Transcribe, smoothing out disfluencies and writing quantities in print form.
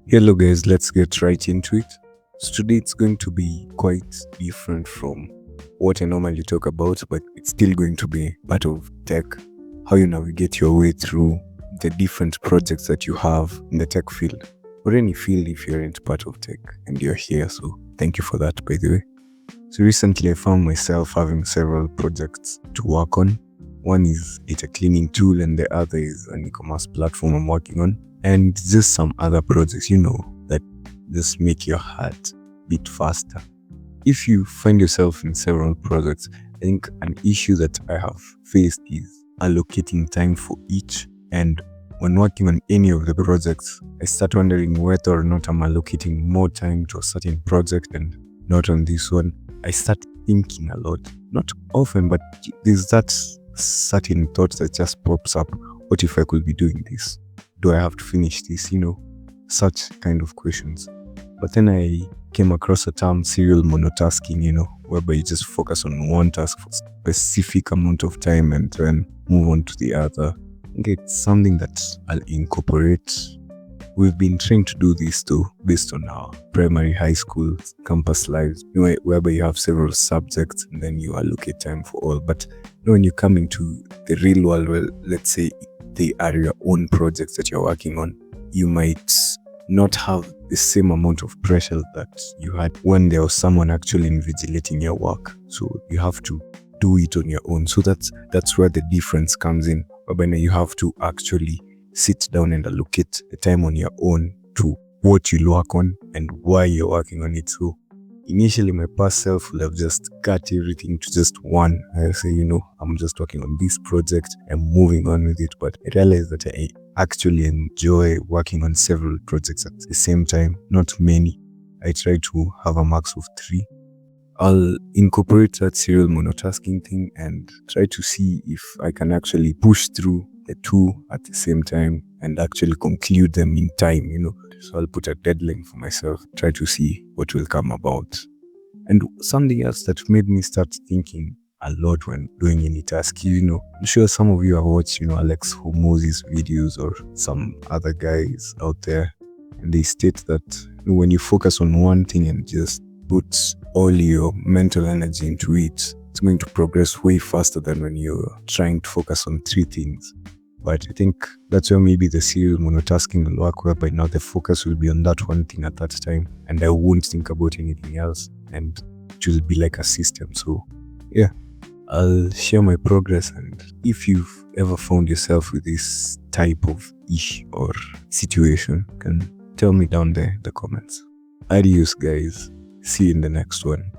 Hello guys, let's get right into it. So today it's going to be quite different from what I normally talk about, but it's still going to be part of tech, how you navigate your way through the different projects that you have in the tech field, or any field if you're into part of tech and you're here. So thank you for that, by the way. So recently I found myself having several projects to work on. One is data cleaning tool and the other is an e-commerce platform I'm working on. And just some other projects, that just make your heart beat faster. If you find yourself in several projects, I think an issue that I have faced is allocating time for each. And when working on any of the projects, I start wondering whether or not I'm allocating more time to a certain project and not on this one. I start thinking a lot, not often, but there's that certain thought that just pops up. What if I could be doing this? Do I have to finish this? Such kind of questions. But then I came across a term, serial monotasking, whereby you just focus on one task for a specific amount of time and then move on to the other. I think it's something that I'll incorporate. We've been trying to do this too, based on our primary, high school, campus lives, whereby you have several subjects and then you allocate time for all. But when you come into the real world, well, let's say they are your own projects that you're working on, you might not have the same amount of pressure that you had when there was someone actually invigilating your work. So you have to do it on your own. So that's where the difference comes in, whereby you have to actually sit down and allocate the time on your own to what you'll work on and why you're working on it. So initially, my past self would have just cut everything to just one. I say, I'm just working on this project and moving on with it. But I realized that I actually enjoy working on several projects at the same time, not many. I try to have a max of 3. I'll incorporate that serial monotasking thing and try to see if I can actually push through the 2 at the same time and actually conclude them in time, So I'll put a deadline for myself, try to see what will come about. And something else that made me start thinking a lot when doing any task, I'm sure some of you have watched, Alex Hormozzi's videos or some other guys out there, and they state that when you focus on one thing and just put all your mental energy into it, it's going to progress way faster than when you're trying to focus on 3 things. But I think that's where maybe the serial monotasking will work, whereby now the focus will be on that one thing at that time, and I won't think about anything else, and it will be like a system. So yeah, I'll share my progress, and if you've ever found yourself with this type of issue or situation, you can tell me down there in the comments. Adios guys, see you in the next one.